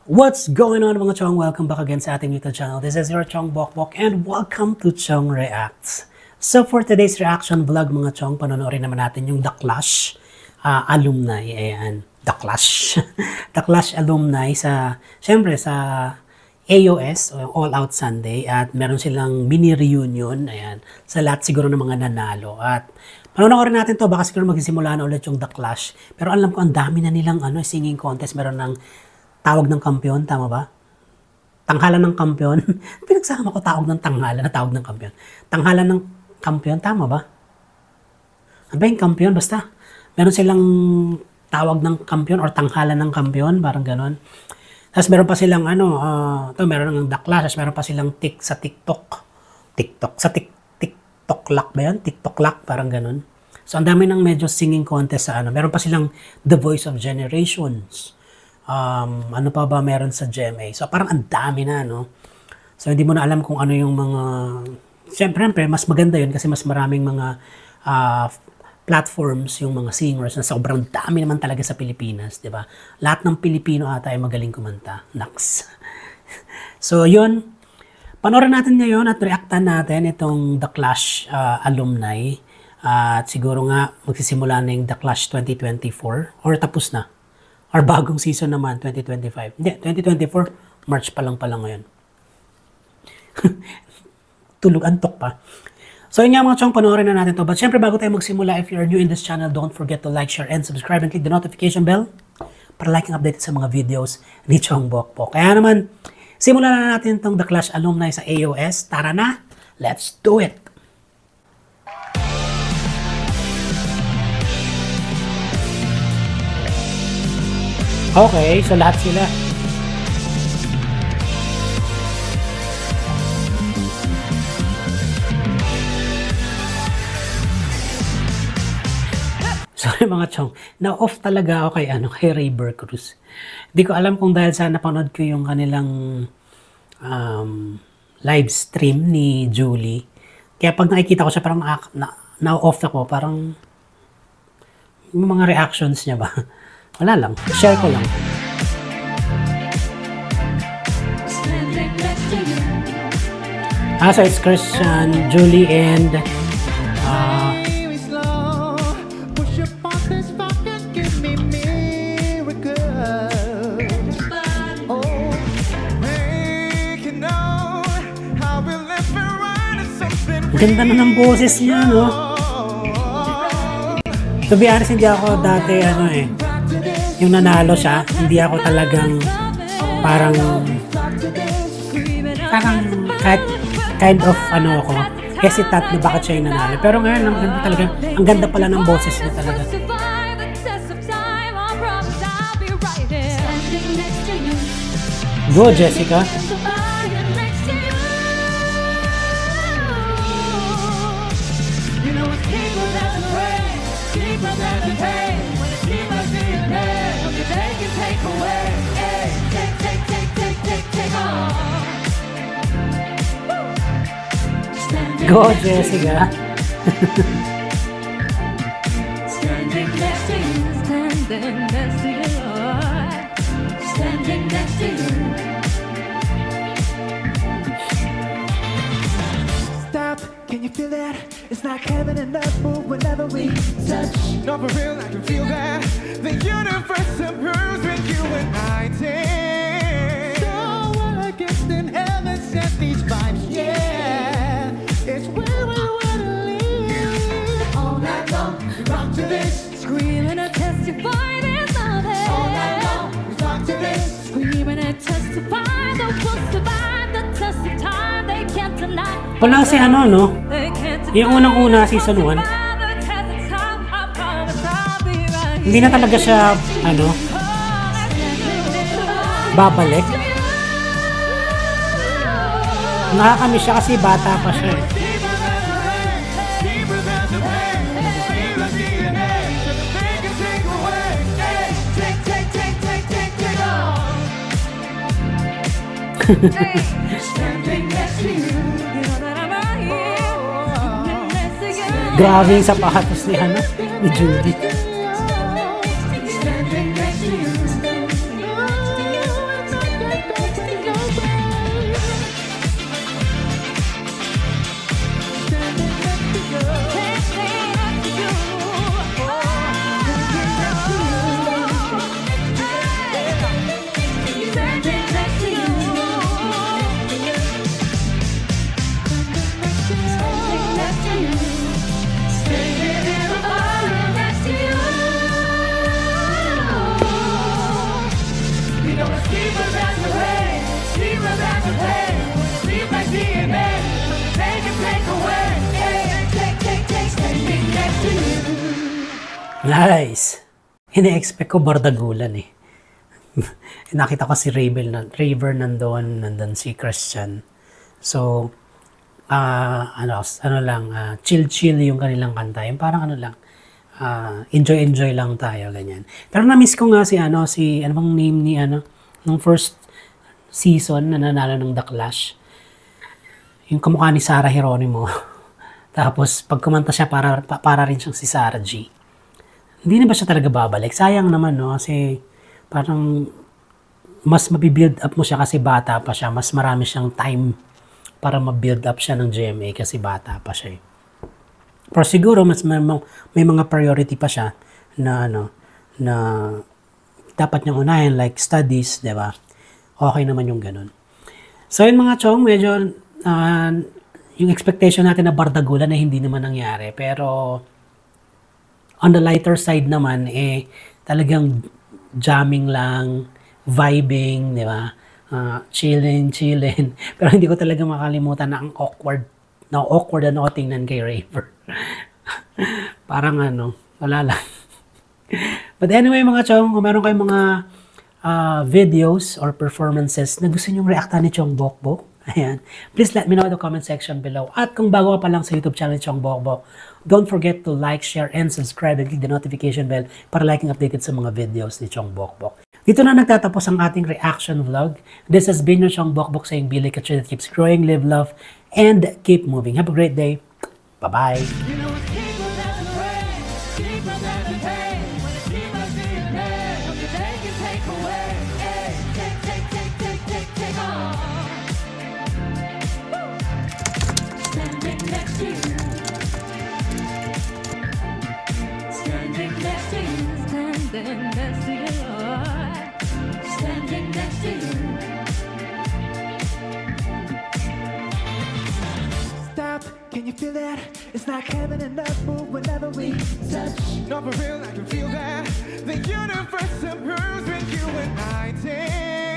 What's going on mga chong? Welcome back again sa ating YouTube channel. This is your Chong Bokbok and welcome to Chong Reacts. So for today's reaction vlog mga chong, panonoodin naman natin yung The Clash alumni. Ayan, The Clash. The Clash alumni sa, syempre sa AOS, All Out Sunday, at meron silang mini reunion, ayan, sa lahat siguro ng mga nanalo. At panoorin natin to, baka siguro magsisimula na ulit yung The Clash. Pero alam ko ang dami na nilang singing contest, meron ng tawag ng kampiyon, tama ba? Tanghalan ng kampiyon. Pinagsama ko tawag ng tanghalan na tawag ng kampiyon. Tanghalan ng kampiyon, tama ba? Ano ba yung kampiyon? Basta, meron silang tawag ng kampiyon or tanghalan ng kampiyon, parang ganon. Tapos meron pa silang meron ng The Clash, tapos meron pa silang sa TikTok. TikTok lock ba yan? TikTok lock, parang ganon. So, ang dami ng medyo singing contest sa meron pa silang The Voice of Generations. Ano pa ba meron sa GMA? So parang ang dami na, no? So hindi mo na alam kung ano yung mga... Siyempre, mas maganda yun kasi mas maraming mga platforms, yung mga singers na sobrang dami naman talaga sa Pilipinas, di ba? Lahat ng Pilipino ata ay magaling kumanta. Naks. So yun, panoorin natin ngayon at reactan natin itong The Clash alumni. At siguro nga magsisimula na yung The Clash 2024 or tapos na. Or bagong season naman, 2025. Hindi, 2024, March pa lang ngayon. Tulog, antok pa. So yun nga mga chong, panoorin na natin to. But syempre bago tayo magsimula, if you're new in this channel, don't forget to like, share, and subscribe, and click the notification bell para like and updated sa mga videos ni Chong Bokbok. Kaya naman, simulan na natin tong The Clash alumni sa AOS. Tara na, let's do it! Okay, so lahat sila. Sorry mga chong, na-off talaga ako kay Ray Cruz. Hindi ko alam kung dahil sa napanood ko yung kanilang live stream ni Julie. Kaya pag nakikita ko siya parang na-off ako, parang yung mga reactions niya ba? Wala lang. Share ko lang. So it's Christian, Julie, and ganda na ng boses niya, no? To be honest, hindi ako dati yung nanalo siya, hindi ako talagang parang kind of ako, hesitant na bakit siya yung nanalo. Pero ngayon, ang ganda pala ng boses niya talaga. Go, Jessica! Go, Jessica! Standing next to you, standing next to you, Lord. Standing next to you. Stop, can you feel that? It's like heaven and earth move whenever we touch. No, for real, I can feel that. The universe approves when you and I dance. So we're against in heaven set these vibes, yeah. It's where we wanna live. All night long, we rock to this. Screaming and testify there's nothing. All night long, we rock to this. Screaming and testify, the will survive the test of time. They can't deny. Wala si no? Yung unang-una, season 1. Hindi na talaga siya, babalik. Nakakamiss siya kasi bata pa siya. Grabe yung sapatos ni Judy. deeper than the rain, deeper than the pain. Leave my DNA, take and take away. Take, standing next to you. Nice! Ine-expect ko bardagulan eh. Nakita ko si Raver nandun si Christian. So, chill yung kanilang kanta. Yung parang enjoy lang tayo, ganyan. Pero na-miss ko nga ano bang name ni nung first season na nanalo ng The Clash. Yung kamukha ni Sarah Geronimo. Tapos, pag kumanta siya, para rin siyang si Sarah G. Hindi na ba siya talaga babalik? Sayang naman, no? Kasi, parang, mas mabibuild up mo siya kasi bata pa siya. Mas marami siyang time para ma-build up siya ng GMA kasi bata pa siya. Pero siguro, mas may mga priority pa siya na, na dapat niyang unahin, like studies, di ba? Okay naman yung ganun. So, yung mga chong, medyo, yung expectation natin na bardagulan na hindi naman nangyari. Pero, on the lighter side naman, talagang jamming lang, vibing, di ba? Chilling. Pero hindi ko talaga makalimutan na ang awkward tingnan kay Raver. Parang wala lang. But anyway, mga chong, kung meron kayong mga videos or performances na gusto nyong reactan ni Chong Bokbok, ayan, please let me know in the comment section below. At kung bago ka pa lang sa YouTube channel ni Chong Bokbok, don't forget to like, share, and subscribe and click the notification bell para laging updated sa mga videos ni Chong Bokbok. Dito na nagtatapos ang ating reaction vlog. This has been your Chong Bokbok saying, be like a tree that keeps growing, live, love, and keep moving. Have a great day. Bye-bye. You know it's deeper than the rain, deeper than the pain. When it's deeper than the pain, you take and take away. Take on. Standing next to you. Standing next to you. Standing next to you. Standing next to you. Stop, can you feel that? It's like heaven and earth move whenever we touch. No, for real, I can feel that. The universe approves when you and I dance.